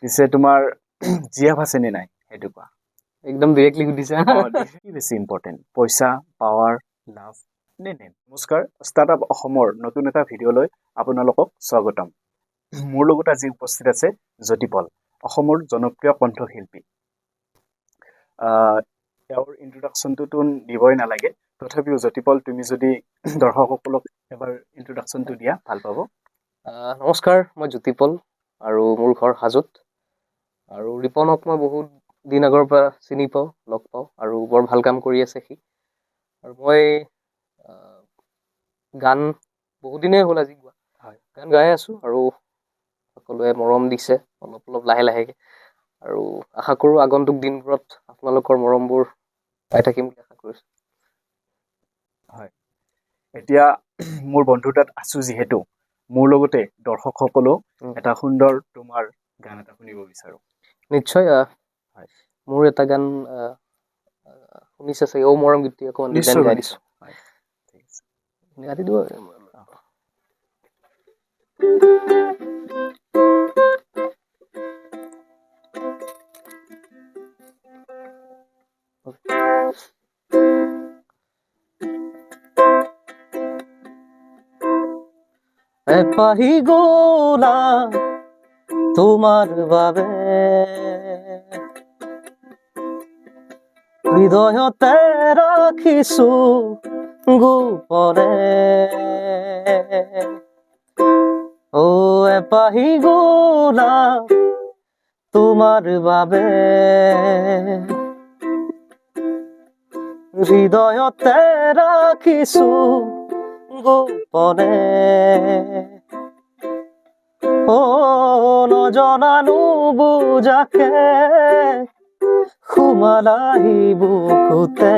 পিছে তোমাৰ জিএফ আছে নে নাই সেইটো কোৱা একদম ডাইৰেক্টলি সুধিছা কি বেছি ইম্পৰ্টেণ্ট পইচা পাৱাৰ লাভ নে নেম নমস্কাৰ ষ্টাৰ্টআপ অসমৰ নতুন এটা ভিডিঅ'লৈ আপোনালোকক স্বাগতম মোৰ লগত আজি উপস্থিত আছে জ্যোতিপল অসমৰ জনপ্ৰিয় কণ্ঠশিল্পী তেওঁৰ ইন্ট্ৰডাকশ্যনটো দিবই নালাগে তথাপিও জ্যোতিপল তুমি যদি দৰ্শকসকলক এবাৰ ইন্ট্ৰডাকশ্যনটো দিয়া ভাল পাব নমস্কাৰ মই জ্যোতিপল আৰু মোৰ ঘৰ হাজোত আৰু ৰিপনক মই বহুত দিন আগৰ পৰা চিনি পাওঁ লগ পাওঁ আৰু বৰ ভাল কাম কৰি আছে সি আৰু মই গান বহুত দিনেই হ'ল আজি গোৱা গান গাই আছো আৰু সকলোৱে মৰম দিছে অলপ অলপ লাহে লাহেকে আৰু আশা কৰো আগন্তুক দিনবোৰত আপোনালোকৰ মৰমবোৰ পাই থাকিম বুলি আশা কৰিছো হয় এতিয়া মোৰ বন্ধুৰ তাত আছো যিহেতু মোৰ লগতে দৰ্শকসকলেও এটা সুন্দৰ তোমাৰ গান এটা শুনিব বিচাৰো নিশ্চয় মোৰ এটা গান শুনিছে চাগে ও মৰম গীতটি অকণমান ডিজাইন গাই দিছো গাই দিব পাহি গলা তোমাৰ বাবে হৃদয়তে ৰাখিছো গোপনে ও পাহি গলা তোমাৰ বাবে হৃদয়তে ৰাখিছো গোপনে ও নজনানো বুজাকে সোমালাহি বুকুতে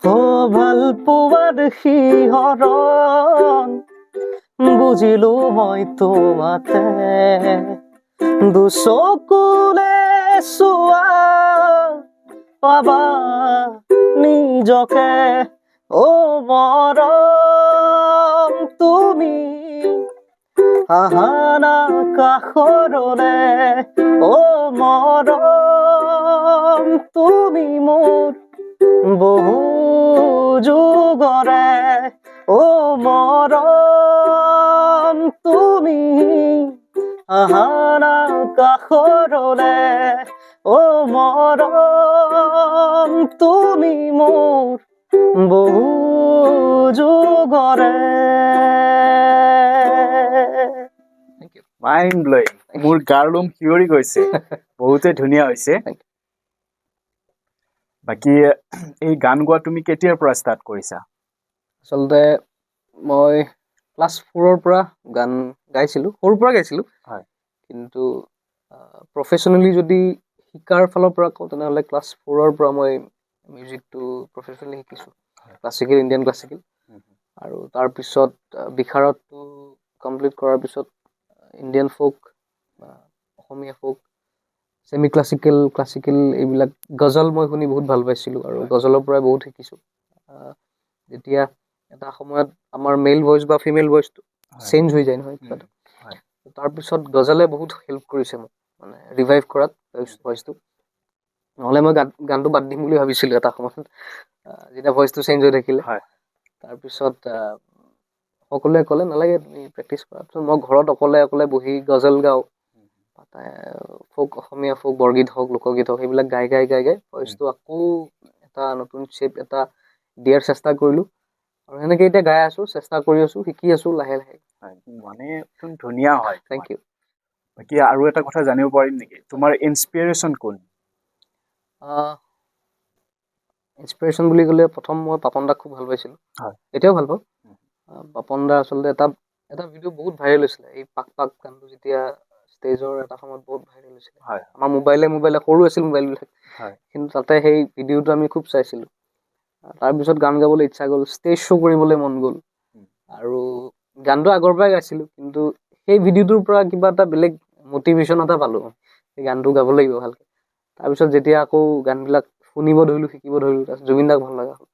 ও ভাল পোৱাৰ শিহৰণ বুজিলো মই তোমাতে দুচকুলে চোৱা পাবা নিজকে ও মৰম তুমি আহানা কাষৰলে ও মৰম তুমি মোৰ বহু যুগৰে ও মৰম তুমি আহানা কাষৰলে ও মৰম তুমি মোৰ বহু যুগৰে মাইণ্ড ব্লয়িং মোৰ গাৰ লোম শিয়ৰি গৈছে বহুতে ধুনীয়া হৈছে বাকি এই গান গোৱা তুমি কেতিয়াৰ পৰা ষ্টাৰ্ট কৰিছা আচলতে মই ক্লাছ 4 পৰা গান গাইছিলো সৰুৰ পৰা গাইছিলো হয় কিন্তু প্ৰফেচনেলি যদি শিকাৰ ফালৰ পৰা কওঁ তেনেহ'লে ক্লাছ 4 পৰা মই মিউজিকটো প্ৰফেচনেলি শিকিছো ক্লাছিকেল ইণ্ডিয়ান ক্লাছিকেল আৰু তাৰপিছত বিশাৰদটো কমপ্লিট কৰাৰ পিছত ইণ্ডিয়ান ফোক অসমীয়া ফোক সেমি ক্লাছিকেল ক্লাছিকেল এইবিলাক গজল মই শুনি বহুত ভাল পাইছিলোঁ আৰু গজলৰ পৰাই বহুত শিকিছোঁ যেতিয়া এটা সময়ত আমাৰ মেল ভইচ বা ফিমেল ভইচটো চেঞ্জ হৈ যায় নহয় তাৰপিছত গজলে বহুত হেল্প কৰিছে মোক মানে ৰিভাইভ কৰাত ভইচটো নহ'লে মই গানটো বাদ দিম বুলি ভাবিছিলোঁ এটা সময়ত যেতিয়া ভইচটো চেঞ্জ হৈ থাকিলে তাৰপিছত সকলোৱে ক'লে নালাগে তুমি প্ৰেক্টিছ কৰা তাৰপিছত মই ঘৰত অকলে বহি গজল গাওঁ ফোক অসমীয়া ফোক বৰগীত হওক লোকগীত হওক সেইবিলাক গাই ভইচটো আকৌ এটা নতুন শ্বেপ এটা দিয়াৰ চেষ্টা কৰিলোঁ আৰু সেনেকৈ এতিয়া গাই আছোঁ চেষ্টা কৰি আছোঁ শিকি আছোঁ লাহে লাহে মানে ধুনীয়া হয় থেংক ইউ বাকী আৰু এটা কথা জানিব পাৰিম নেকি তোমাৰ ইনস্পিৰেশ্যন কোন ইনস্পিৰেশ্যন বুলি ক'লে প্ৰথম মই পাপন দাক খুব ভাল পাইছিলোঁ এতিয়াও ভাল পাওঁ পাপন দা আচলতে এটা ভিডিঅ' বহুত ভাইৰেল হৈছিলে এই পাক গানটো যেতিয়া ষ্টেজৰ এটা সময়ত বহুত ভাইৰেল হৈছিলে আমাৰ মোবাইলে সৰু আছিল মোবাইলবিলাক কিন্তু তাতে সেই ভিডিঅ'টো আমি খুব চাইছিলোঁ তাৰপিছত গান গাবলৈ ইচ্ছা গ'ল ষ্টেজ শ্ব' কৰিবলৈ মন গ'ল আৰু গানটো আগৰ পৰাই গাইছিলোঁ কিন্তু সেই ভিডিঅ'টোৰ পৰা কিবা এটা বেলেগ মটিভেশ্যন এটা পালোঁ সেই গানটো গাব লাগিব ভালকৈ তাৰপিছত যেতিয়া আকৌ গানবিলাক শুনিব ধৰিলোঁ শিকিব ধৰিলোঁ তাৰপিছত জুবিন দাক ভাল লগা হ'ল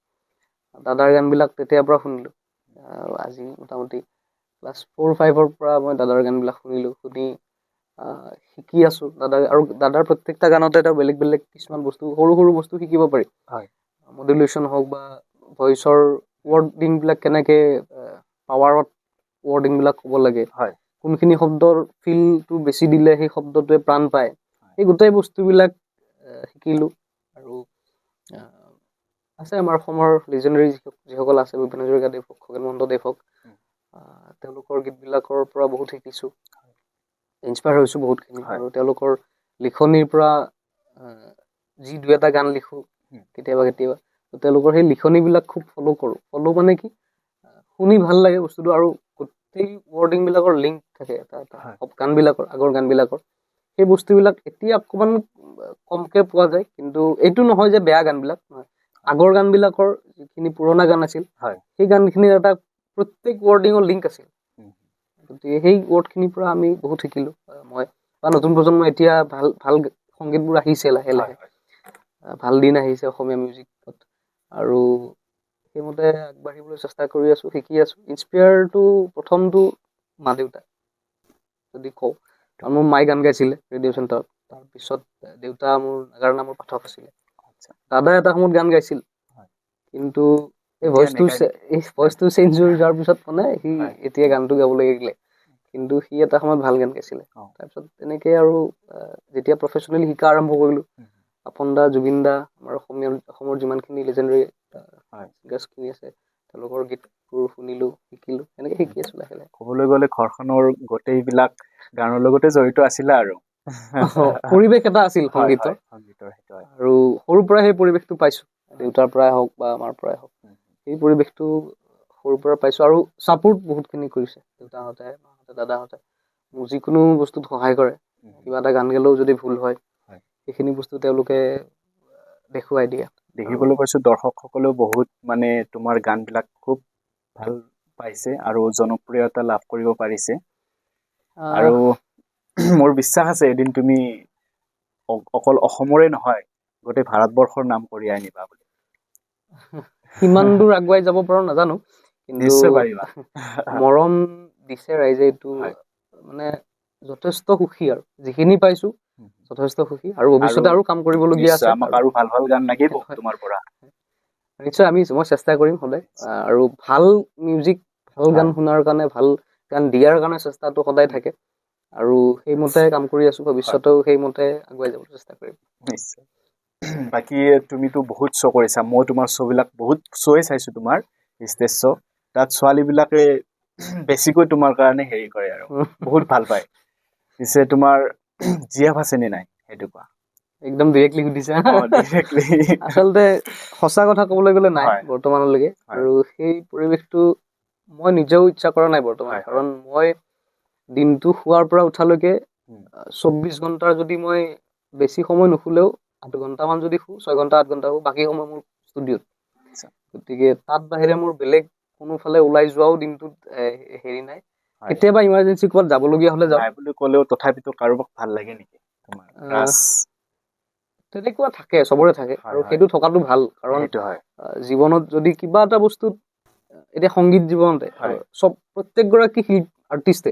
দাদাৰ গানবিলাক তেতিয়াৰ পৰা শুনিলোঁ আজি মোটামুটি ক্লাছ 4-5 পৰা মই দাদাৰ গানবিলাক শুনি শিকি আছো আৰু দাদাৰ প্ৰত্যেকটা গানতে এটা বেলেগ বেলেগ কিছুমান বস্তু সৰু সৰু বস্তু শিকিব পাৰি হয় মডুলেশ্যন হওক বা ভইচৰ ৱৰ্ডিং বিলাক কেনেকে পাৱাৰত ৱৰ্ডিং বিলাক ক'ব লাগে হয় কোনখিনি শব্দৰ ফিলটো বেছি দিলে সেই শব্দটোৱে প্ৰাণ পায় সেই গোটেই বস্তুবিলাক শিকিলো আৰু আছে আমাৰ অসমৰ লিজেণ্ডাৰী যিসকল আছে ভূপেন হাজৰিকাদেৱ হওক খগেন মহন্তদেৱ হওক তেওঁলোকৰ গীতবিলাকৰ পৰা বহুত শিকিছো ইনস্পায়াৰ হৈছো বহুতখিনি আৰু তেওঁলোকৰ লিখনিৰ পৰা যি দুই এটা গান লিখো কেতিয়াবা কেতিয়াবা তেওঁলোকৰ সেই লিখনিবিলাক খুব ফ'ল' মানে কি শুনি ভাল লাগে বস্তুটো আৰু গোটেই ৱৰ্ডিং বিলাকৰ লিংক থাকে এটা এটা গানবিলাকৰ আগৰ গানবিলাকৰ সেই বস্তুবিলাক এতিয়া অকণমান কমকে পোৱা যায় কিন্তু এইটো নহয় যে বেয়া গানবিলাক নহয় আগৰ গানবিলাকৰ যিখিনি পুৰণা গান আছিল সেই গানখিনিৰ এটা প্ৰত্যেক ৱৰ্ডিঙৰ লিংক আছিল গতিকে সেই ৱৰ্ডখিনিৰ পৰা আমি বহুত শিকিলো মই বা নতুন প্ৰজন্ম এতিয়া ভাল ভাল সংগীতবোৰ আহিছে লাহে লাহে ভাল দিন আহিছে অসমীয়া মিউজিকত আৰু সেইমতে আগবাঢ়িবলৈ চেষ্টা কৰি আছো শিকি আছো ইনস্পায়াৰটো প্ৰথমটো মা দেউতা যদি কওঁ কাৰণ মোৰ মায়ে গান গাইছিলে ৰেডিঅ' চেণ্টাৰত তাৰপিছত দেউতা মোৰ নাগাৰা নামৰ পাঠক আছিলে দাদা এটা সময়ত গান গাইছিল কিন্তু এই ভইচটো চেঞ্জ হৈ যোৱাৰ পিছত মানে সি এতিয়া গানটো গাবলৈ এৰিলে কিন্তু সি এটা সময়ত ভাল গান গাইছিলে তাৰপিছত তেনেকে আৰু যেতিয়া প্ৰফেচনেলি শিকা আৰম্ভ কৰিলো পাপন দা জুবিন দা আমাৰ অসমৰ যিমানখিনি লিজেণ্ডাৰী ছিংগাৰ্ছখিনি আছে তেওঁলোকৰ গীতবোৰ শুনিলো শিকিলো এনেকে শিকি আছো লাহে লাহে ক'বলৈ গ'লে ঘৰখনৰ গোটেইবিলাক গানৰ লগতে জড়িত আছিলা আৰু পৰিৱেশ এটা আছিল সংগীতৰ আৰু সৰুৰ পৰাই সেই পৰিৱেশটো পাইছো দেউতাৰ পৰাই হওক বা আমাৰ পৰাই হওক সেই পৰিৱেশটো সৰুৰ পৰা পাইছো আৰু ছাপোৰ্ট বহুতখিনি কৰিছে দেউতাহঁতে মাহঁতে দাদাহঁতে মোক যিকোনো বস্তুত সহায় কৰে কিবা এটা গান গালেও যদি ভুল হয় সেইখিনি বস্তু তেওঁলোকে দেখুৱাই দিয়ে দেখিবলৈ পাইছো দৰ্শকসকলেও বহুত মানে তোমাৰ গানবিলাক খুব ভাল পাইছে আৰু জনপ্ৰিয়তা লাভ কৰিব পাৰিছে আৰু মোৰ বিশ্বাস আছে এদিন তুমি অকল অসমৰে নহয় গোটেই ভাৰতবৰ্ষৰ নাম কঢ়িয়াই আনিবা বুলি কিমান দূৰ আগুৱাই যাব পাৰো নাজানো কিন্তু নিশ্চয় পাৰিবা মৰম দিছে ৰাইজে এইটো মানে যথেষ্ট সুখী আৰু যিখিনি পাইছো যথেষ্ট সুখী আৰু ভৱিষ্যতে আৰু কাম কৰিবলগীয়া আছে আমাক আৰু ভাল ভাল গান লাগিব তোমাৰ পৰা নিশ্চয় মই চেষ্টা কৰিম সদায় আৰু ভাল মিউজিক ভাল গান শুনাৰ কাৰণে ভাল গান দিয়াৰ কাৰণে চেষ্টাটো সদায় থাকে আৰু সেইমতে কাম কৰি আছো ভৱিষ্যতেও সেইমতে আগুৱাই যাবলৈ চেষ্টা কৰিম নিশ্চয় বাকী তুমিতো বহুত শ্ব' কৰিছা মই তোমাৰ শ্ব'বিলাক বহুত শ্ব'য়ে চাইছো তোমাৰ ষ্টেজ শ্ব' তাত ছোৱালীবিলাকে বেছিকৈ তোমাৰ কাৰণে হেৰি কৰে আৰু বহুত ভাল পায় পিছে তোমাৰ জিএফ আছে নে নাই সেইটো কোৱা একদম ডিৰেক্টলি সুধিছা আচলতে সঁচা কথা ক'বলৈ গ'লে নাই বৰ্তমানলৈকে আৰু সেই পৰিৱেশটো মই নিজেও ইচ্ছা কৰা নাই বৰ্তমান কাৰণ মই দিনটো শোৱাৰ পৰা উঠালৈকে 24 ঘণ্টাৰ যদি মই বেছি সময় নুশুলেও 8 ঘণ্টামান যদি শু 6 ঘণ্টা 8 ঘণ্টা শু বাকী সময় মোৰ ষ্টুডিঅ'ত গতিকে তাত বাহিৰে মোৰ বেলেগ কোনোফালে ওলাই যোৱাও দিনটোত হেৰি নাই কেতিয়াবা ইমাৰ্জেঞ্চি ক'ৰবাত যাবলগীয়া হ'লে যাওঁ বুলি ক'লেও তথাপিতো কাৰোবাক ভাল লাগে নেকি তেনেকুৱা থাকে চবৰে থাকে আৰু সেইটো থকাটো ভাল কাৰণ জীৱনত যদি কিবা এটা বস্তুত এতিয়া সংগীত জীৱনতে চব প্ৰত্যেকগৰাকী আৰ্টিষ্টে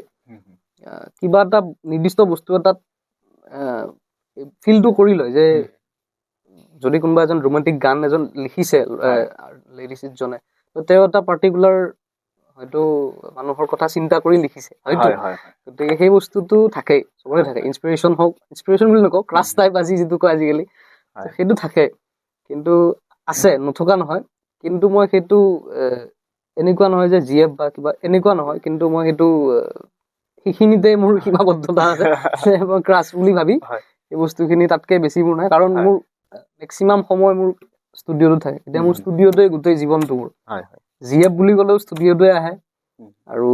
কিবা এটা নিৰ্দিষ্ট বস্তু এটাত ফিলটো কৰি লয় যে যদি কোনোবা এজন ৰোমান্টিক গান এজন লিখিছে লিৰিচিষ্টজনে তেওঁ এটা পাৰ্টিকুলাৰ হয়তো মানুহৰ কথা চিন্তা কৰি লিখিছে হয়তো গতিকে সেই বস্তুটো থাকেই চবৰে থাকে ইনস্পিৰেশ্যন বুলি নকওঁ ক্ৰাছ টাইপ আজি যিটো কয় আজিকালি সেইটো থাকে কিন্তু আছে নথকা নহয় কিন্তু মই সেইটো এনেকুৱা নহয় যে জিএফ বা কিবা এনেকুৱা নহয় কিন্তু মই সেইটো সেইখিনিতে মোৰ সীমাবদ্ধতা আছে মই ক্ৰাছ বুলি ভাবি এই বস্তুখিনি তাতকে বেছি মোৰ নাই কাৰণ মোৰ মেক্সিমাম সময় মোৰ ষ্টুডিঅ'টো থাকে এতিয়া মোৰ ষ্টুডিঅ'টোৱে গোটেই জীৱনটো মোৰ জিএফ বুলি ক'লেও ষ্টুডিঅ'টোৱে আহে আৰু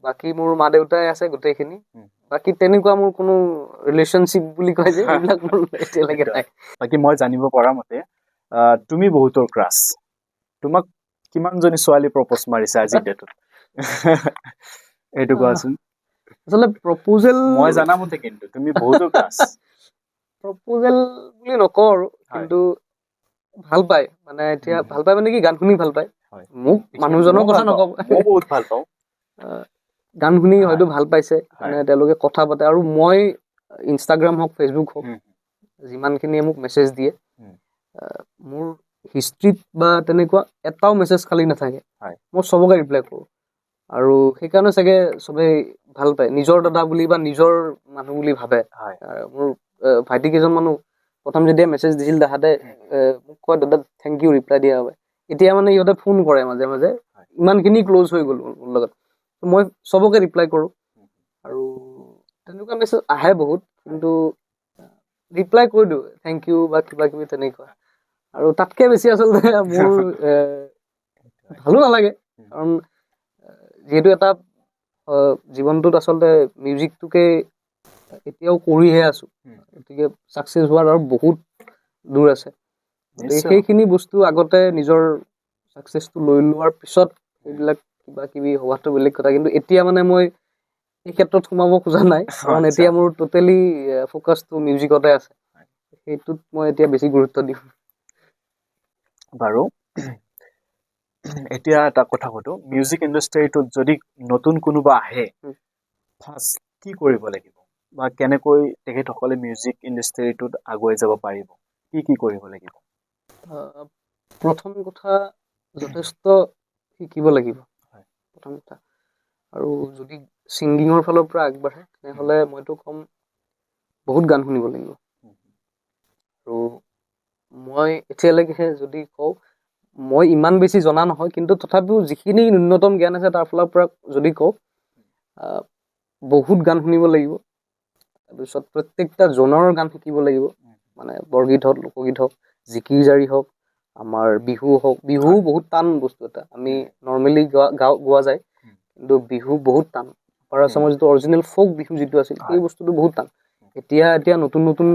বাকী মোৰ মা দেউতাই আছে গোটেইখিনি বাকী তেনেকুৱা মোৰ কোনো ৰিলেশ্যনশ্বিপ বুলি কয় যে এইবিলাক মোৰ এতিয়ালৈকে নাই বাকী মই জানিব পৰা মতে তুমি বহুতৰ ক্ৰাছ তোমাক কিমানজনী ছোৱালী প্ৰপ'জ মাৰিছে আজিৰ ডেটত এইটো কোৱাচোন আচলতে প্ৰপ'জেল মই জানামতে কিন্তু তুমি বহুতৰ ক্ৰাছ প্ৰপ'জেল বুলি নকওঁ আৰু কিন্তু ভাল পায় মানে এতিয়া ভাল পায় মানে কি গান শুনি ভাল পায় মোক মানুহজনৰ কথা নকওঁ মই বহুত ভাল পাওঁ গান শুনি হয়। হয়তো ভাল পাইছে হয়। মানে তেওঁলোকে কথা পাতে আৰু মই ইনষ্টাগ্ৰাম হওক ফেচবুক হওক যিমানখিনিয়ে মোক মেছেজ দিয়ে মোৰ হিষ্ট্ৰীত বা তেনেকুৱা এটাও মেছেজ খালী নাথাকে হয়। মই চবকে ৰিপ্লাই কৰোঁ আৰু সেইকাৰণে চাগে চবেই ভাল পায় নিজৰ দাদা বুলি বা নিজৰ মানুহ বুলি ভাবে হয়। মোৰ ভাইটি কেইজন মানুহ প্ৰথম যেতিয়া মেছেজ দিছিল তাহাঁতে মোক কয় দাদা থেংক ইউ ৰিপ্লাই দিয়া বাবে এতিয়া মানে সিহঁতে ফোন কৰে মাজে মাজে ইমানখিনি ক্ল'জ হৈ গ'ল মোৰ লগত মই চবকে ৰিপ্লাই কৰোঁ আৰু তেনেকুৱা মেছেজ আহে বহুত কিন্তু ৰিপ্লাই কৰি দিওঁ থেংক ইউ বা কিবা কিবি তেনেকুৱা আৰু তাতকে বেছি আচলতে মোৰ ভালো নালাগে কাৰণ যিহেতু এটা জীৱনটোত আচলতে মিউজিকটোকে এতিয়াও কৰিহে আছো গতিকে ছাকচেছ হোৱাৰ আৰু বহুত দূৰ আছে গতিকে সেইখিনি বস্তু আগতে নিজৰ ছাকচেছটো লৈ লোৱাৰ পিছত এইবিলাক কিবা কিবি হোৱাটো বেলেগ কথা কিন্তু এতিয়া মানে মই এই ক্ষেত্ৰত সোমাব খোজা নাই কাৰণ এতিয়া মোৰ টোটেলি ফ'কাছটো মিউজিকতে আছে সেইটোত মই এতিয়া বেছি গুৰুত্ব দিওঁ বাৰু এতিয়া এটা কথা সুধো মিউজিক ইণ্ডাষ্ট্ৰীটোত যদি নতুন কোনোবা আহে ফাৰ্ষ্ট কি কৰিব লাগিব বা কেনেকৈ তেখেতসকলে মিউজিক ইণ্ডাষ্ট্ৰীটোত আগুৱাই যাব পাৰিব কি কৰিব লাগিব প্ৰথম কথা যথেষ্ট শিকিব লাগিব প্ৰথম কথা আৰু যদি ছিংগিঙৰ ফালৰ পৰা আগবাঢ়ে তেনেহ'লে মইতো ক'ম বহুত গান শুনিব লাগিব আৰু মই এতিয়ালৈকে যদি কওঁ মই ইমান বেছি জনা নহয় কিন্তু তথাপিও যিখিনি ন্যূনতম জ্ঞান আছে তাৰ ফালৰ পৰা যদি কওঁ বহুত গান শুনিব লাগিব তাৰপিছত প্ৰত্যেকটা জনৰ গান শিকিব লাগিব মানে বৰগীত হওক লোকগীত হওক জিকিৰ জাৰি হওক আমাৰ বিহু হওক বিহু বহুত টান বস্তু এটা আমি নৰ্মেলি গোৱা যায় কিন্তু বিহু বহুত টান আপাৰ আছামৰ যিটো অৰিজিনেল ফ'ক বিহু যিটো আছিল সেই বস্তুটো বহুত টান এতিয়া নতুন নতুন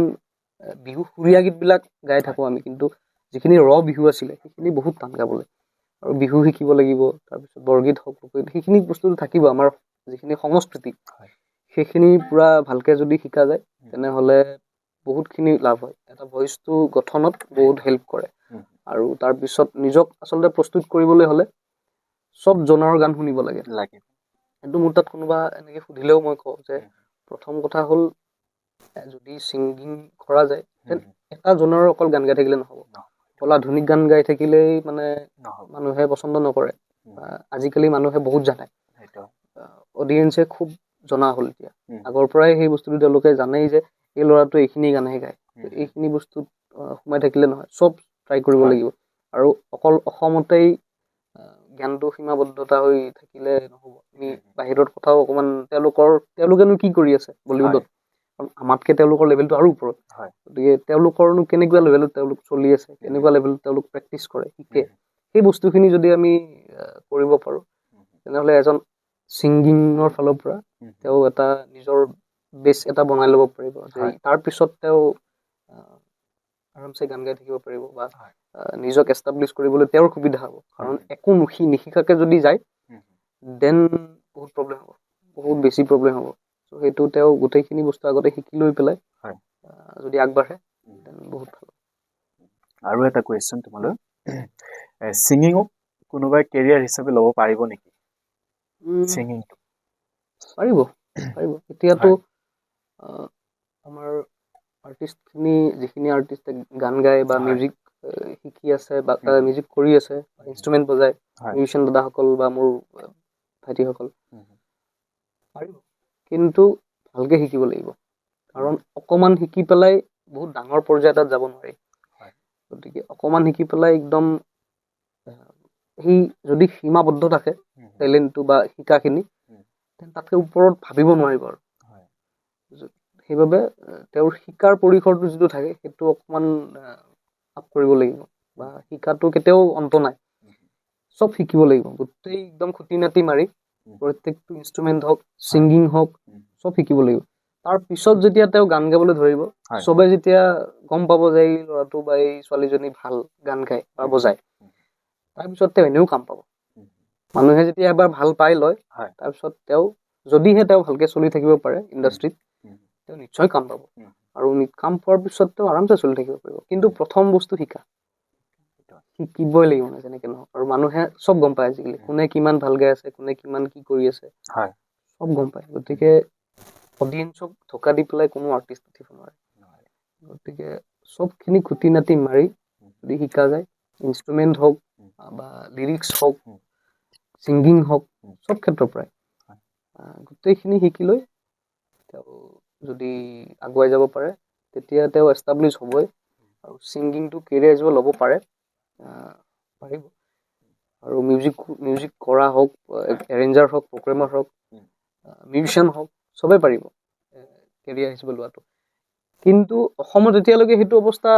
বিহু সুৰীয়া গীতবিলাক গাই থাকোঁ আমি কিন্তু যিখিনি বিহু আছিলে সেইখিনি বহুত টান গাবলৈ আৰু বিহু শিকিব লাগিব তাৰপিছত বৰগীত হওক লোকগীত সেইখিনি বস্তুটো থাকিব আমাৰ যিখিনি সংস্কৃতি সেইখিনি পুৰা ভালকে যদি শিকা যায় তেনেহ'লে বহুতখিনি লাভ হয় এটা ভইচটো গঠনত বহুত হেল্প কৰে আৰু তাৰপিছত নিজক আচলতে প্ৰস্তুত কৰিবলৈ হ'লে চব জনৰ গান শুনিব লাগে কিন্তু মোৰ তাত কোনোবা এনেকে সুধিলেও মই কওঁ যে প্ৰথম কথা হ'ল যদি ছিংগিং কৰা যায় এটা জনৰ অকল গান গাই থাকিলে নহ'ব অকল আধুনিক গান গাই থাকিলেই মানে মানুহে পচন্দ নকৰে আজিকালি মানুহে বহুত জানে অডিয়েঞ্চে খুব জনা হ'ল এতিয়া আগৰ পৰাই সেই বস্তুটো তেওঁলোকে জানেই যে এই ল'ৰাটোৱে এইখিনি গানহে গায় এইখিনি বস্তুত সোমাই থাকিলে নহয় চব ট্ৰাই কৰিব লাগিব আৰু অকল অসমতেই জ্ঞানটো সীমাবদ্ধতা হৈ থাকিলে নহ'ব আমি বাহিৰত কথাও অকণমান তেওঁলোকেনো কি কৰি আছে বলিউডত আমাতকে তেওঁলোকৰ লেভেলটো আৰু ওপৰত গতিকে তেওঁলোকৰনো কেনেকুৱা লেভেলত তেওঁলোক চলি আছে কেনেকুৱা লেভেলত তেওঁলোক প্ৰেক্টিচ কৰে শিকে সেই বস্তুখিনি যদি আমি কৰিব পাৰোঁ তেনেহ'লে এজন ছিংগিঙৰ ফালৰ পৰা তেওঁ এটা নিজৰ বেছ এটা বনাই ল'ব পাৰিব যে তাৰপিছত তেওঁ আৰামছে গান গাই থাকিব পাৰিব বা নিজক এষ্টাব্লিছ কৰিবলৈ তেওঁৰ সুবিধা হ'ব কাৰণ একো নিশিকাকে যদি যায় দেন বহুত প্ৰব্লেম হ'ব বহুত বেছি প্ৰব্লেম হ'ব চ' সেইটো তেওঁ গোটেইখিনি বস্তু আগতে শিকি লৈ পেলাই যদি আগবাঢ়ে দেন বহুত ভাল আৰু এটা কুৱেশ্যন তোমালৈ ছিংগিঙক কোনোবাই কেৰিয়াৰ হিচাপে ল'ব পাৰিব নেকি ছিংগিংটো পাৰিব এতিয়াতো আমাৰ আৰ্টিষ্টখিনি যিখিনি আৰ্টিষ্টে গান গায় বা মিউজিক শিকি আছে বা মিউজিক কৰি আছে ইনষ্ট্ৰুমেণ্ট বজায় মিউজিচিয়ান দাদাসকল বা মোৰ ভাইটিসকল পাৰিব কিন্তু ভালকে শিকিব লাগিব কাৰণ অকণমান শিকি পেলাই বহুত ডাঙৰ পৰ্যায় এটাত যাব নোৱাৰি গতিকে অকণমান শিকি পেলাই একদম সেই যদি সীমাবদ্ধ থাকে টেলেণ্টটো বা শিকাখিনি তাতকৈ ওপৰত ভাবিব নোৱাৰিব আৰু সেইবাবে তেওঁৰ শিকাৰ পৰিসৰটো যিটো থাকে সেইটো অকণমান আপ কৰিব লাগিব বা শিকাটো কেতিয়াও অন্ত নাই চব শিকিব লাগিব গোটেই একদম খুটি নাটি মাৰি প্ৰত্যেকটো ইনষ্ট্ৰুমেণ্ট হওক ছিংগিং হওক চব শিকিব লাগিব তাৰপিছত যেতিয়া তেওঁ গান গাবলৈ ধৰিব চবে যেতিয়া গম পাব যে এই ল'ৰাটো বা এই ছোৱালীজনী ভাল গান গায় বা বজায় তাৰপিছত তেওঁ এনেও কাম পাব মানুহে যেতিয়া এবাৰ ভাল পাই লয় তাৰপিছত তেওঁ যদিহে তেওঁ ভালকে চলি থাকিব পাৰে ইণ্ডাষ্ট্ৰীত তেওঁ নিশ্চয় কাম পাব আৰু কাম পোৱাৰ পিছত তেওঁ আৰামছে চলি থাকিব পাৰিব কিন্তু প্ৰথম বস্তু শিকিবই লাগিব যেনেকে নহওক আৰু মানুহে চব গম পায় আজিকালি কোনে কিমান ভাল গাই আছে কোনে কিমান কি কৰি আছে চব গম পায় গতিকে অডিয়েঞ্চক ধোকা দি পেলাই কোনো আৰ্টিষ্ট উঠিব নোৱাৰে গতিকে চবখিনি খুটি নাটি মাৰি যদি শিকা যায় ইনষ্ট্ৰুমেণ্ট হওক বা লিৰিক্স হওক ছিংগিং হওক চব ক্ষেত্ৰৰ পৰাই গোটেইখিনি শিকি লৈ তেওঁ যদি আগুৱাই যাব পাৰে তেতিয়া তেওঁ এষ্টাব্লিছ হ'বই আৰু ছিংগিংটো কেৰিয়াৰ হিচাপে ল'ব পাৰিব আৰু মিউজিক কৰা হওক এৰেঞ্জাৰ হওক প্ৰগ্ৰেমাৰ হওক মিউজিচিয়ান হওক চবেই পাৰিব কেৰিয়াৰ হিচাপে লোৱাটো কিন্তু অসমত এতিয়ালৈকে সেইটো অৱস্থা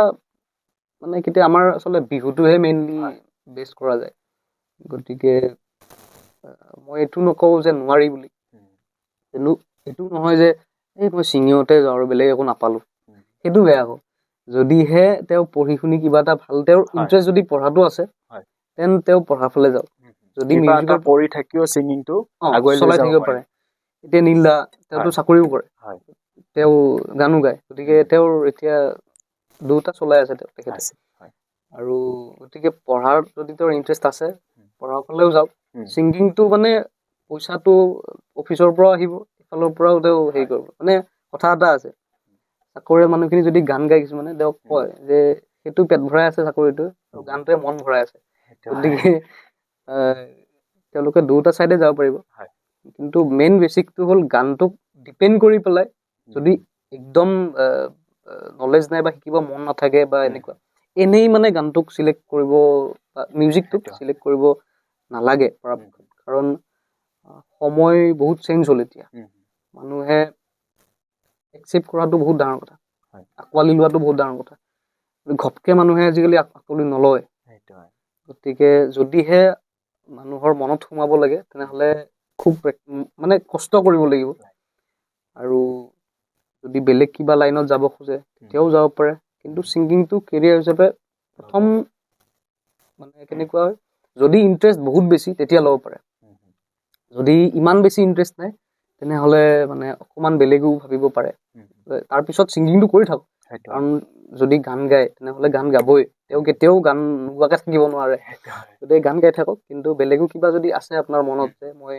মানে কেতিয়া আমাৰ আচলতে বিহুটোহে মেইনলি বেছ কৰা যায় গতিকে মই এইটো নকওঁ যে নোৱাৰি বুলি এইটো নহয় যে এই মই ছিংগিঙতে যাওঁ আৰু বেলেগ একো নাপালোঁ সেইটো বেয়া হ'ব যদিহে তেওঁ পঢ়ি শুনি কিবা এটা ভাল তেওঁৰ ইণ্টাৰেষ্ট যদি পঢ়াটো আছে তেন তেওঁ পঢ়াৰ ফালে যাওক যদি মিউজিকৰ পঢ়ি থাকিও ছিংগিংটো চলাই থাকিব পাৰে এতিয়া নীলা তেওঁতো চাকৰিও কৰে তেওঁ গানো গায় গতিকে তেওঁৰ এতিয়া দুটা চলাই আছে তেখেতে আৰু গতিকে পঢ়াৰ যদি তেওঁৰ ইণ্টাৰেষ্ট আছে পঢ়াৰ ফালেও যাওক ছিংগিংটো মানে পইচাটো অফিচৰ পৰা আহিব এইফালৰ পৰাও তেওঁ হেৰি কৰিব মানে কথা এটা আছে চাকৰিৰ মানুহখিনি যদি গান গাই কিছুমানে তেওঁক কয় যে সেইটো পেট ভৰাই আছে চাকৰিটো আৰু গানটোৱে মন ভৰাই আছে গতিকে তেওঁলোকে দুটা চাইডে যাব পাৰিব কিন্তু মেইন বেচিকটো হ'ল গানটোক ডিপেণ্ড কৰি পেলাই যদি একদম নলেজ নাই বা শিকিব মন নাথাকে বা এনেকুৱা এনেই মানে গানটোক চিলেক্ট কৰিব বা মিউজিকটোক চিলেক্ট কৰিব নালাগে পৰাপক্ষত কাৰণ সময় বহুত চেঞ্জ হ'ল এতিয়া মানুহে একচেপ্ট কৰাটো বহুত ডাঙৰ কথা আঁকোৱালি লোৱাটো বহুত ডাঙৰ কথা ঘপকে মানুহে আজিকালি আঁকোৱালি নলয় গতিকে যদিহে মানুহৰ মনত সোমাব লাগে তেনেহ'লে খুব মানে কষ্ট কৰিব লাগিব আৰু যদি বেলেগ কিবা লাইনত যাব খোজে তেতিয়াও যাব পাৰে কিন্তু ছিংগিংটো কেৰিয়াৰ হিচাপে প্ৰথম মানে কেনেকুৱা হয় যদি ইণ্টাৰেষ্ট বহুত বেছি তেতিয়া ল'ব পাৰে যদি ইমান বেছি ইণ্টাৰেষ্ট নাই তেনেহ'লে মানে অকণমান বেলেগো ভাবিব পাৰে তাৰপিছত ছিংগিংটো কৰি থাকক কাৰণ যদি গান গায় তেনেহ'লে গান গাবই তেওঁ কেতিয়াও গান নোগোৱাকৈ থাকিব নোৱাৰে গতিকে গান গাই থাকক কিন্তু বেলেগো কিবা যদি আছে আপোনাৰ মনত যে মই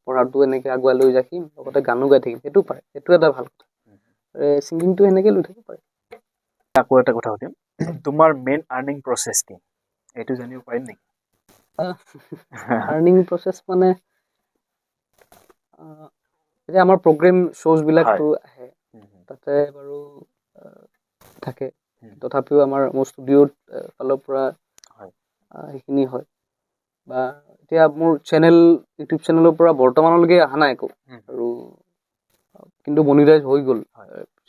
পঢ়াটো এনেকৈ আগুৱাই লৈ ৰাখিম লগতে গানো গাই থাকিম সেইটো পাৰে সেইটো এটা ভাল কথা ছিংগিংটো সেনেকৈ লৈ থাকিব পাৰে আকৌ এটা কথা সুধিম তোমাৰ মেইন আৰ্নিং প্ৰচেছ কি এইটো জানিব পাৰিম নেকি আৰ্নিং প্ৰচেছ মানে এতিয়া আমাৰ প্ৰগ্ৰেম শ্ব'জবিলাকতো আহে তাতে বাৰু থাকে তথাপিও আমাৰ মোৰ ষ্টুডিঅ'ত ফালৰ পৰা সেইখিনি হয় বা এতিয়া মোৰ ইউটিউব চেনেলৰ পৰা বৰ্তমানলৈকে অহা নাই একো আৰু কিন্তু মনিটাইজ হৈ গ'ল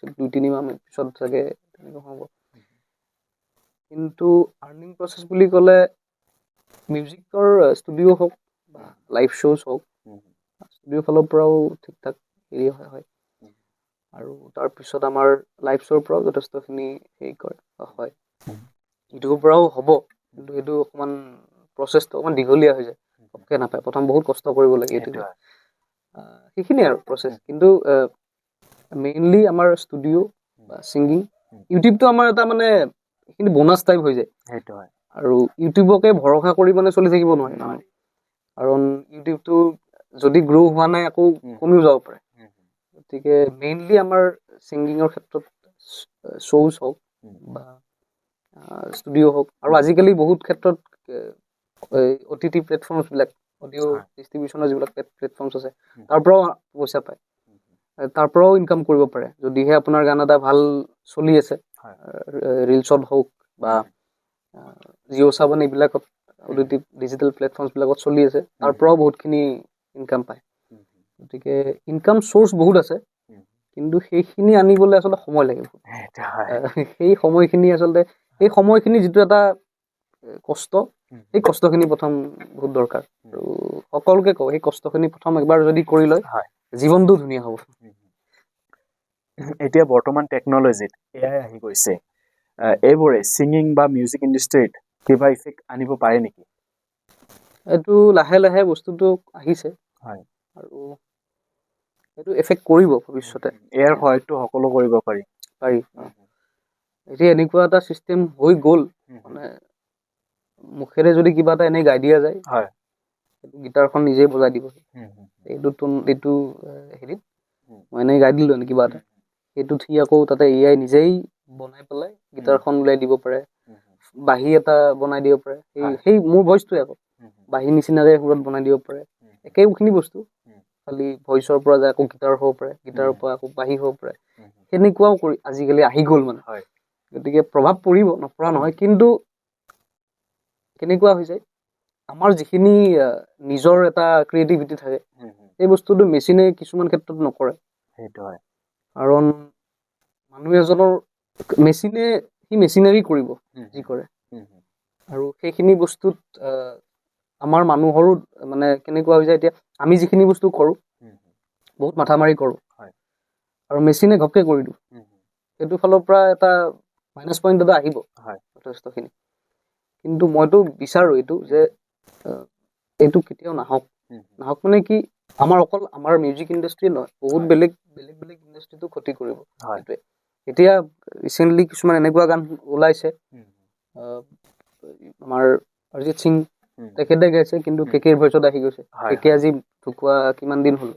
2-3 মাহ পিছত চাগে তেনেকুৱা হ'ব কিন্তু আৰ্নিং প্ৰচেছ বুলি ক'লে মিউজিকৰ ষ্টুডিঅ' হওক বা লাইভ শ্ব'জ হওক ষ্টুডিঅ'ৰ ফালৰ পৰাও ঠিক ঠাক হেৰি হয় আৰু তাৰপিছত আমাৰ লাইভ শ্ব'ৰ পৰাও যথেষ্টখিনি হেৰি কৰে হয় ইউটিউবৰ পৰাও হ'ব কিন্তু সেইটো অকণমান প্ৰচেছটো অকণমান দীঘলীয়া হৈ যায় পটককৈ নাপায় প্ৰথম বহুত কষ্ট কৰিব লাগে এইটো সেইখিনিয়ে আৰু প্ৰচেছ কিন্তু মেইনলি আমাৰ ষ্টুডিঅ' বা ছিংগিং ইউটিউবটো আমাৰ এটা মানে সেইখিনি বোনাছ টাইপ হৈ যায় আৰু ইউটিউবকে ভৰসা কৰি মানে চলি থাকিব নোৱাৰে কাৰণ ইউটিউবটো যদি গ্ৰ' হোৱা নাই আকৌ কমিও যাব পাৰে গতিকে মেইনলি আমাৰ ছিংগিঙৰ ক্ষেত্ৰত শ্ব'জ হওক বা ষ্টুডিঅ' হওক আৰু আজিকালি বহুত ক্ষেত্ৰত OTT প্লেটফৰ্মছবিলাক অডিঅ' ডিষ্ট্ৰিবিউশ্যনৰ যিবিলাক প্লেটফৰ্মছ আছে তাৰ পৰাও পইচা পায় তাৰ পৰাও ইনকাম কৰিব পাৰে যদিহে আপোনাৰ গান এটা ভাল চলি আছে ৰিলছত হওক বা জিঅ' সাৱন এইবিলাকত ডিজিটেল প্লেটফৰ্মছবিলাকত চলি আছে তাৰ পৰাও বহুতখিনি ইনকাম পায় গতিকে ইনকাম চ'ৰ্চ বহুত আছে কিন্তু সেইখিনি আনিবলৈ আচলতে সময় লাগিব সেই সময়খিনি যিটো এটা কষ্ট সেই কষ্টখিনি প্ৰথম বহুত দৰকাৰ আৰু সকলোকে কওঁ সেই কষ্টখিনি প্ৰথম একবাৰ যদি কৰি লয় জীৱনটো ধুনীয়া হ'ব এতিয়া বৰ্তমান টেকন'লজিত এআই আহি গৈছে এইবোৰে ছিংগিং বা মিউজিক ইণ্ডাষ্ট্ৰীত কিবা ইফেক্ট আনিব পাৰে নেকি এইটো লাহে লাহে বস্তুটো আহিছে আৰু এইটো এফেক্ট কৰিব ভৱিষ্যতে ইয়াৰ সহায়তো সকলো কৰিব পাৰি এতিয়া এনেকুৱা এটা চিষ্টেম হৈ গ'ল মানে মুখেৰে যদি কিবা এটা এনেই গাই দিয়া যায় সেইটো গীটাৰখন নিজেই বজাই দিব এইটো হেৰিত মই এনেই গাই দিলোঁ কিবা এটা, সেইটোত সি আকৌ তাতে AI নিজেই বনাই পেলাই গীটাৰখন উলিয়াই দিব পাৰে, বাঁহী এটা বনাই দিব পাৰে, সেই মোৰ ভইচটোৱে আকৌ বাঁহী নিচিনাকে সুৰত বনাই দিব পাৰে, একেখিনি বস্তু, খালি ভইচৰ পৰা যায় আকৌ গীটাৰ হ'ব পাৰে, গীটাৰৰ পৰা আকৌ বাঁহী হ'ব পাৰে, সেনেকুৱাও কৰি আজিকালি আহি গ'ল মানে। গতিকে প্ৰভাৱ পৰিব, নপৰা নহয়, কিন্তু কেনেকুৱা হৈ যায় আমাৰ যিখিনি নিজৰ এটা ক্ৰিয়েটিভিটি থাকে সেই বস্তুটো মেচিনে কিছুমান ক্ষেত্ৰত নকৰে। সেইটো হয়, কাৰণ মানুহ এজনৰ মেচিনে সি মেচিনাৰী কৰিব যি কৰে, আৰু সেইখিনি বস্তুত আমাৰ মানুহৰো মানে কেনেকুৱা হৈ যায়, এতিয়া আমি যিখিনি বস্তু কৰোঁ বহুত মাথা মাৰি কৰোঁ আৰু মেচিনে ঘপকে কৰি দিওঁ, সেইটো ফালৰ পৰা এটা মাইনাছ পইণ্ট এটা আহিব যথেষ্টখিনি। কিন্তু মইতো বিচাৰোঁ এইটো যে এইটো কেতিয়াও নাহক মানে কি আমাৰ অকল আমাৰ মিউজিক ইণ্ডাষ্ট্ৰি নহয়, বহুত বেলেগ ইণ্ডাষ্ট্ৰিটো ক্ষতি কৰিব সেইটোৱে। এতিয়া ৰিচেণ্টলি কিছুমান এনেকুৱা গান ওলাইছে, আমাৰ অৰিজিত সিং তেখেতে গাইছে, কিন্তু কেকেৰ ভইচত আহি গৈছে, কেকে আজি ঢুকুৱা কিমান দিন হ'ল।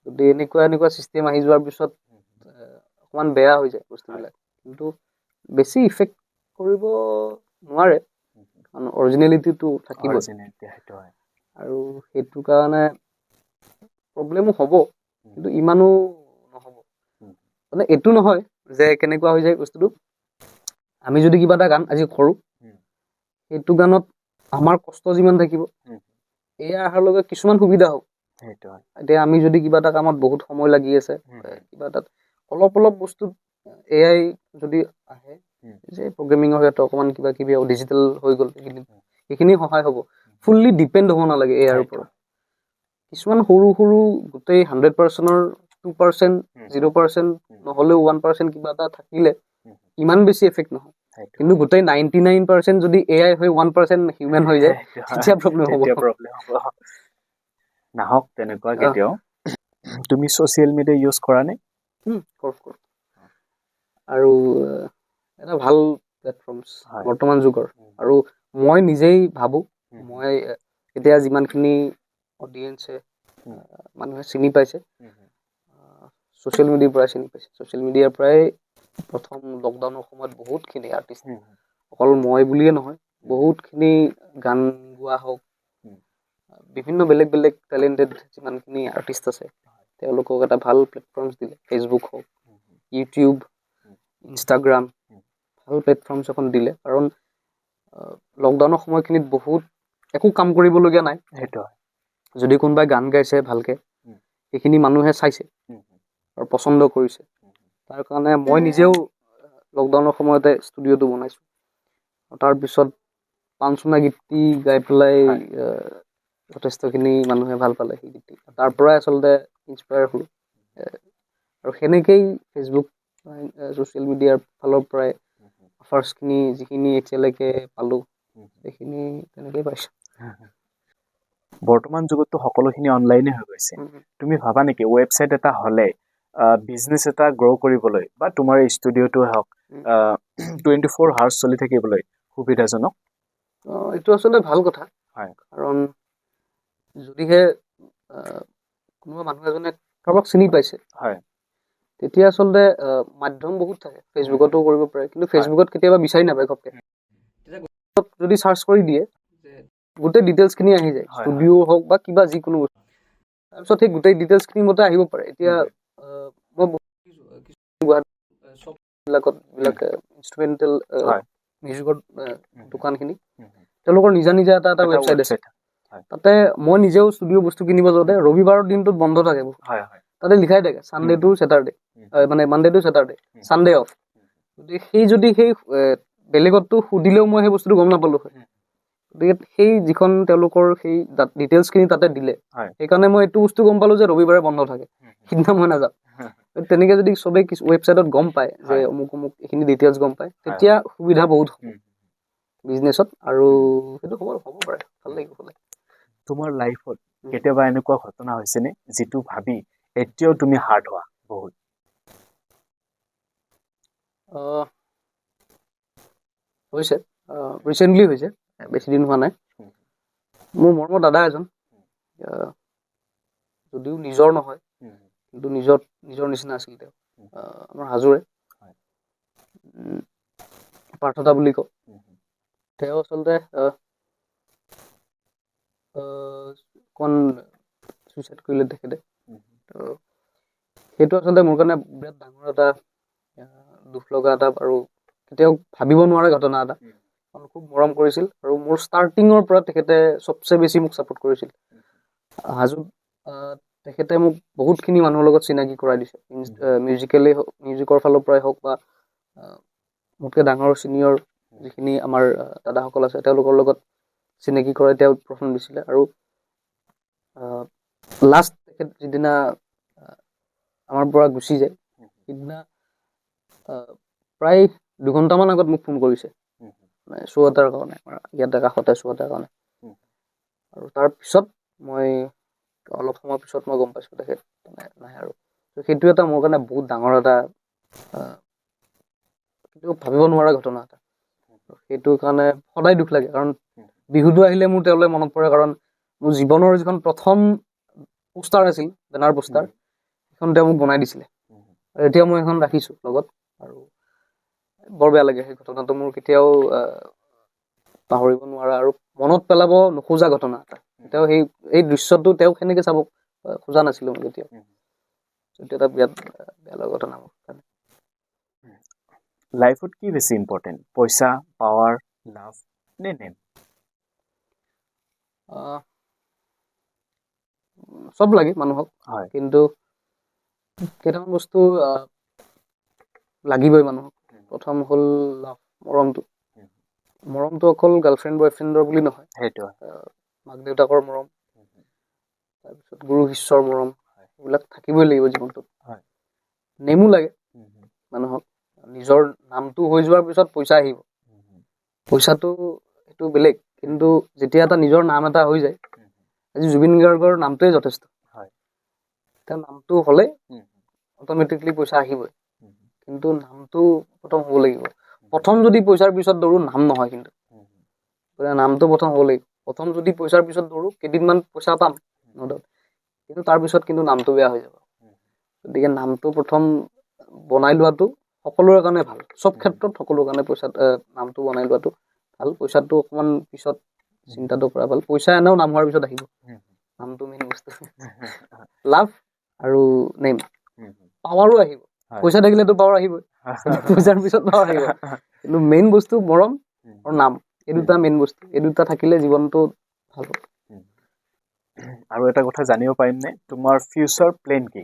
যদি এনেকুৱা চিষ্টেম আহি যোৱাৰ পিছত অকমান বেয়া হৈ যায় বস্তুবিলাক, কিন্তু বেছি ইফেক্ট কৰিব নোৱাৰে, কাৰণ অৰিজিনেলিটিটো থাকিব, আৰু সেইটো কাৰণে প্ৰব্লেমো হ'ব, কিন্তু ইমানো নহ'ব। মানে এইটো নহয় যে কেনেকুৱা হৈ যায় বস্তুটো, আমি যদি কিবা এটা গান আজি কৰোঁ, সেইটো গানত আমাৰ কষ্ট যিমান থাকিব এয়া অহাৰ লগে কিছুমান সুবিধা হ'ব। এতিয়া আমি যদি কিবা এটা কামত বহুত সময় লাগি আছে, কিবা এটাত অলপ বস্তুত AI যদি আহে, যে প্ৰগ্ৰেমিঙৰ ক্ষেত্ৰত অকণমান কিবা কিবি ডিজিটেল হৈ গ'ল, সেইখিনি সহায় হ'ব, ফুল্লি ডিপেণ্ড হ'ব নালাগে AIৰ ওপৰত। কিছুমান সৰু গোটেই 100%ৰ 2%, 0% নহ'লেও 1% কিবা এটা থাকিলে ইমান বেছি এফেক্ট নহয়, কিন্তু গোটেই 99% যদি AI হৈ 1% হিউমেন হৈ যায়, তেতিয়া প্ৰব্লেম হ'ব। নাহক তেনেকুৱা কেতিয়াও। তুমি ছ'চিয়েল মিডিয়া ইউজ কৰা নে? কৰোঁ। আৰু এটা ভাল প্লেটফৰ্ম বৰ্তমান যুগৰ, আৰু মই নিজেই ভাবোঁ, মই এতিয়া যিমানখিনি অডিয়েঞ্চে মানুহে চিনি পাইছে, ছ'চিয়েল মিডিয়াৰ পৰাই চিনি পাইছে। ছ'চিয়েল মিডিয়াৰ পৰাই প্ৰথম লকডাউনৰ সময়ত বহুতখিনি আৰ্টিষ্ট, অকল মই বুলিয়ে নহয়, বহুতখিনি গান গোৱা হওক, বিভিন্ন বেলেগ টেলেণ্টেড যিমানখিনি আৰ্টিষ্ট আছে তেওঁলোকক এটা ভাল প্লেটফৰ্মছ দিলে। ফেচবুক হওক, ইউটিউব, ইনষ্টাগ্ৰাম, ভাল প্লেটফৰ্মছ এখন দিলে, কাৰণ লকডাউনৰ সময়খিনিত বহুত একো কাম কৰিবলগীয়া নাই। যদি কোনোবাই গান গাইছে ভালকে, সেইখিনি মানুহে চাইছে আৰু পচন্দ কৰিছে, তাৰ কাৰণে মই নিজেও লকডাউনৰ সময়তে ষ্টুডিঅ'টো বনাইছোঁ। তাৰপিছত পাঞ্চনা গীতি গাই পেলাই যথেষ্টখিনি মানুহে ভাল পালে সেই গীতি, তাৰ পৰাই আচলতে ইনস্পায়াৰ হ'লোঁ, আৰু সেনেকেই ফেচবুক ছ'চিয়েল মিডিয়াৰ ফালৰ পৰাই ফাৰ্ষ্টখিনি যিখিনি এতিয়ালৈকে পালোঁ সেইখিনি তেনেকেই পাইছোঁ। বৰ্তমান যুগততো সকলোখিনি অনলাইনে হৈ গৈছে, তুমি ভাবা নেকি ৱেবছাইট এটা হ'লে বিজনেছ এটা গ্ৰ' কৰিবলৈ বা তোমাৰ ষ্টুডিঅ'টো হওক 24 hours চলি থাকিবলৈ সুবিধাজনক? এইটো আচলতে ভাল কথা, কাৰণ যদিহে কোনোবা মানুহ এজনে কাৰোবাক চিনি পাইছে, তেতিয়া আচলতে মাধ্যম বহুত থাকে, ফেচবুকতো কৰিব পাৰে, কিন্তু ফেচবুকত কেতিয়াবা বিচাৰি নাপায় ঘপকে, যদি চাৰ্চ কৰি দিয়ে গোটেই ডিটেইলছখিনি আহি যায়, ষ্টুডিঅ' হওক বা কিবা যিকোনো বস্তু, তাৰপিছত সেই গোটেই ডিটেইলছখিনি মতে আহিব পাৰে। এতিয়া মই বিলাক ইনষ্ট্ৰুমেণ্টেল মিউজিকৰ দোকানখিনি, তেওঁলোকৰ নিজা এটা ৱেবছাইট আছে, তাতে মই নিজেও ষ্টুডিঅ' বস্তু কিনিব যাওঁতে ৰবিবাৰৰ দিনটোত বন্ধ থাকে, তাতে লিখাই থাকে চানডে টু ছেটাৰডে, মানে Monday to Saturday, Sunday off. গতিকে সেই বেলেগতো সুধিলেও মই সেই বস্তুটো গম নাপালোঁ হয়, গতিকে সেই যিখন তেওঁলোকৰ সেই ডিটেইলছখিনি তাতে দিলে, সেইকাৰণে মই এইটো বস্তু গম পালোঁ যে ৰবিবাৰে বন্ধ থাকে, সিদিনা মই নাযাওঁ। তেনেকে যদি চবেই ৱেবছাইটত গম পায় যে অমুক এইখিনি ডিটেইলছ গম পায়, তেতিয়া সুবিধা বহুত হ'ব বিজনেছত, আৰু সেইটো হ'ব পাৰে, ভাল লাগিব। তোমাৰ লাইফত কেতিয়াবা এনেকুৱা ঘটনা হৈছেনে যিটো ভাবি এতিয়াও তুমি হাৰ্ড হোৱা বহুত? হৈছে, ৰিচেণ্টলি হৈছে, বেছি দিন হোৱা নাই। মোৰ মৰমৰ দাদা এজন, যদিও নিজৰ নহয় কিন্তু নিজৰ নিচিনা আছিল তেওঁ আমাৰ হাজোৰে পাৰ্থতা বুলি কওঁ তেওঁ আচলতে অকণ চুইচাইড কৰিলে তেখেতে সেইটো আচলতে মোৰ কাৰণে বিৰাট ডাঙৰ এটা দুখ লগা এটা আৰু কেতিয়াও ভাবিব নোৱাৰা ঘটনা এটা খুব মৰম কৰিছিল আৰু মোৰ ষ্টাৰ্টিঙৰ পৰা তেখেতে চবচে বেছি মোক ছাপোৰ্ট কৰিছিল হাজোত তেখেতে মোক বহুতখিনি মানুহৰ লগত চিনাকি কৰাই দিছে মিউজিকৰ ফালৰ পৰাই হওক বা মোতকৈ ডাঙৰ ছিনিয়ৰ যিখিনি আমাৰ দাদাসকল আছে তেওঁলোকৰ লগত চিনাকি কৰাই তেওঁ প্ৰথম দিছিলে আৰু লাষ্ট তেখেত যিদিনা আমাৰ পৰা গুচি যায় সিদিনা প্ৰায় 2 ঘণ্টামান আগত মোক ফোন কৰিছে মানে শ্ব' এটাৰ কাৰণে ইয়াতে কাষতে শ্ব' এটাৰ কাৰণে আৰু তাৰপিছত মই অলপ সময় পিছত মই গম পাইছোঁ তেখেত নাই আৰু সেইটো এটা মোৰ কাৰণে বহুত ডাঙৰ এটা কিন্তু ভাবিব নোৱাৰা ঘটনা এটা সেইটো কাৰণে সদায় দুখ লাগে কাৰণ বিহুটো আহিলে মোৰ তেওঁলৈ মনত পৰে কাৰণ মোৰ জীৱনৰ যিখন প্ৰথম পোষ্টাৰ আছিল বেনাৰ পোষ্টাৰ সেইখন তেওঁ মোক বনাই দিছিলে আৰু এতিয়া মই এখন ৰাখিছোঁ লগত আৰু বৰ বেয়া লাগে সেই ঘটনাটো মোৰ কেতিয়াও পাহৰিব নোৱাৰা আৰু মনত পেলাব নোখোজা ঘটনা এটা তেওঁ এই দৃশ্যটো তেওঁক সেনেকৈ চাব খোজা নাছিলোঁ মই কেতিয়াও সেইটো এটা বিৰাট বেয়া লগা ঘটনা মোৰ কাৰণে লাইফত কি বেছি ইম্পৰ্টেণ্ট পইচা পাৱাৰ লাভ নে নেম চব লাগে মানুহক হয় কিন্তু কেইটামান বস্তু লাগিবই মানুহক প্ৰথম হ'ল লাভ মৰমটো অকল গাৰ্লফ্ৰেণ্ড বয়ফ্ৰেণ্ডৰ বুলি নহয় সেইটো মাক দেউতাকৰ মৰম তাৰপিছত গুৰু শিষ্যৰ মৰম এইবিলাক থাকিবই লাগিব জীৱনটোত নেমো লাগে মানুহক নিজৰ নামটো হৈ যোৱাৰ পিছত পইচা আহিব পইচাটো সেইটো বেলেগ কিন্তু যেতিয়া এটা নিজৰ নাম এটা হৈ যায় আজি জুবিন গাৰ্গৰ নামটোৱে যথেষ্ট তেওঁৰ নামটো হ'লে অট'মেটিকলি পইচা আহিবই কিন্তু নামটো প্ৰথম হ'ব লাগিব প্ৰথম যদি পইচাৰ পিছত দৌৰো নাম নহয় কিন্তু নামটো প্ৰথম হ'ব লাগিব প্ৰথম যদি পইচাৰ পিছত দৌৰো কেইদিনমান পইচা পাম কিন্তু তাৰপিছত কিন্তু নামটো বেয়া হৈ যাব গতিকে নামটো প্ৰথম বনাই লোৱাটো সকলোৰে কাৰণে ভাল চব ক্ষেত্ৰত সকলোৰে কাৰণে নামটো বনাই লোৱাটো ভাল পইচাটো অকণমান পিছত চিন্তাটো কৰা ভাল পইচা এনেও নাম হোৱাৰ পিছত আহিব নামটো মেইন বস্তু লাভ আৰু নেম পাৱাৰো আহিব পইচা থাকিলেতো পাৱাৰ আহিবই পইচাৰ পিছত পাৱাৰ আহিব কিন্তু মেইন বস্তু মৰম আৰু নাম এই দুটা মেইন বস্তু এই দুটা থাকিলে জীৱনটো ভাল হ'ব আৰু এটা কথা জানিব পাৰিমনে তোমাৰ ফিউচাৰ প্লেন কি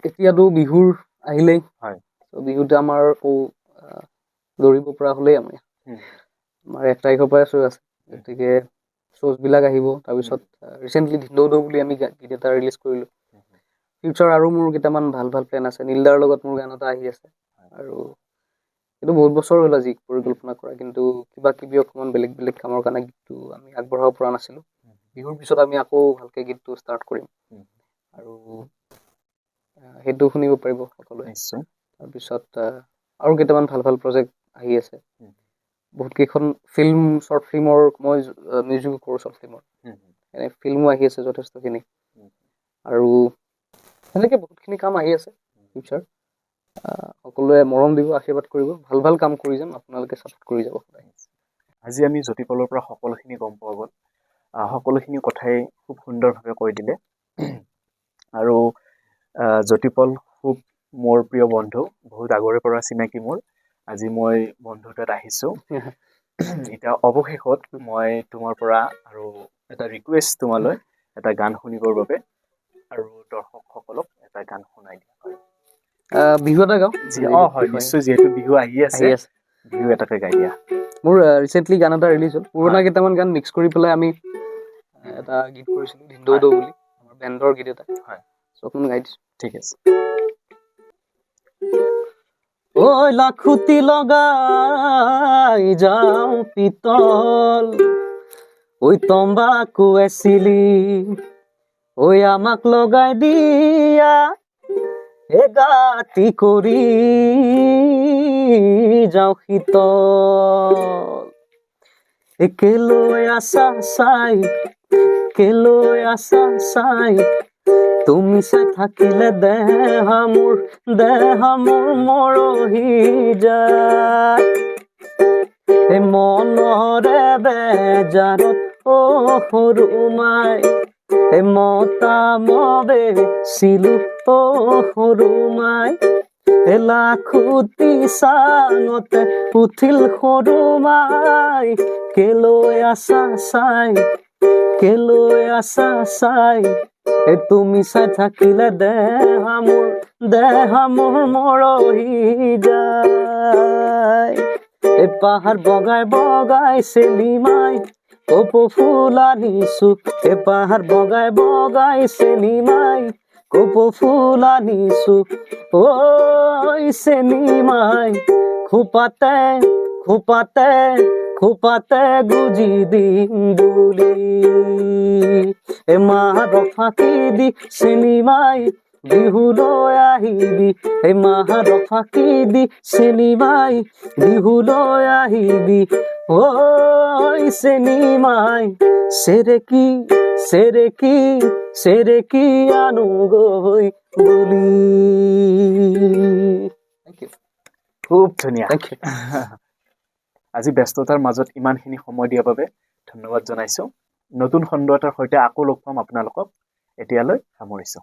এতিয়াতো বিহুৰ আহিলেই হয় বিহুতে আমাৰ দৌৰিব পৰা হ'লেই আমাৰ 1 তাৰিখৰ পৰাই শ্ব' আছে গতিকে শ্ব'বিলাক আহিব তাৰপিছত ৰিচেণ্টলি ধিন্দৌ বুলি আমি গীত এটা ৰিলিজ কৰিলোঁ ফিউচাৰ আৰু মোৰ কেইটামান ভাল প্লেন আছে নীলদাৰ লগত মোৰ গান এটা আহি আছে আৰু কিন্তু বহুত বছৰ হ'ল আজি পৰিকল্পনা কৰা কিন্তু কিবা কিবি অকণমান বেলেগ কামৰ কাৰণে গীতটো আমি আগবঢ়াব পৰা নাছিলোঁ বিহুৰ পিছত আমি আকৌ ভালকৈ গীতটো ষ্টাৰ্ট কৰিম আৰু সেইটো শুনিব পাৰিব সকলোৱে নিশ্চয় তাৰপিছত আৰু কেইটামান ভাল প্ৰজেক্ট আহি আছে বহুত কেইখন শ্বৰ্ট ফিল্মৰ মই মিউজিক কৰোঁ শ্বৰ্ট ফিল্মৰ এনে ফিল্মো আহি আছে যথেষ্টখিনি আৰু সেনেকৈ বহুতখিনি কাম আহি আছে ফিউচাৰ সকলোৱে মৰম দিব আশীৰ্বাদ কৰিব ভাল কাম কৰি যাম আপোনালোকে ছাপোৰ্ট কৰি যাব আজি আমি জ্যোতিপলৰ পৰা সকলোখিনি গম পোৱা গ'ল সকলোখিনি কথাই খুব সুন্দৰভাৱে কৈ দিলে আৰু জ্যোতিপল খুব মোৰ প্ৰিয় বন্ধু বহুত আগৰে পৰা চিনাকি মোৰ আজি মই বন্ধুতাত আহিছোঁ এতিয়া অৱশেষত মই তোমাৰ পৰা আৰু এটা ৰিকুৱেষ্ট তোমালৈ এটা গান শুনিবৰ বাবে আৰু দৰ্শকসকলক এটা গান শুনাই দিয়া হয় বিহু এটা গাওঁ হয় নিশ্চয় যিহেতু বিহু আহি আছে বিহু এটাকে গাই দিয়া মোৰ ৰিচেণ্টলি গান এটা ৰিলিজ হ'ল পুৰণা কেইটামান গান মিক্স কৰি পেলাই আমি এটা গীত কৰিছিলোঁ ধিন্দৌ বুলি আমাৰ বেণ্ডৰ গীত এটা হয় অকণমান গাই দিছোঁ ঠিক আছে ঐ লাখুটি লগাই যাওঁ পিতল ঐ তম্বাকু এচিলি ঐ আমাক লগাই দিয়া গাতি কৰি যাওঁ শীতল একেলৈ আছা চাই কেলৈ আছা চাই তুমি চাই থাকিলে দেহা মোৰ মৰহি যায় এই মনৰে বেজাৰত সৰু মাই এই মতামবে চিলো সৰু মাই লাখুটি চাঙতে উঠিল সৰু মাই কেলৈ আছা চাই তুমি চাই থাকিলে দেহা মোৰ মৰহি যায় পাহাৰ বগাই চেলিমাই কপৌ ফুল আনিছো পাহাৰ বগাই চেলিমাই কপৌ ফুল আনিছো ঐ চেলিমাই খোপাতে গুজি দিম বুলি মাহৰ ফাঁকি দি চেলিমাই বিহুলৈ আহিবি মাহৰ ফাঁকি দি চেলিমাই বিহুলৈ আহিবি ঐ চেলিমাই চেৰেকি আনোগৈ বুলি খুব ধুনীয়া Thank you. আজি ব্যস্ততাৰ মাজত ইমানখিনি সময় দিয়াৰ বাবে ধন্যবাদ জনাইছো নতুন খণ্ড এটাৰ সৈতে আকৌ লগ পাম আপোনালোকক এতিয়ালৈ সামৰিছো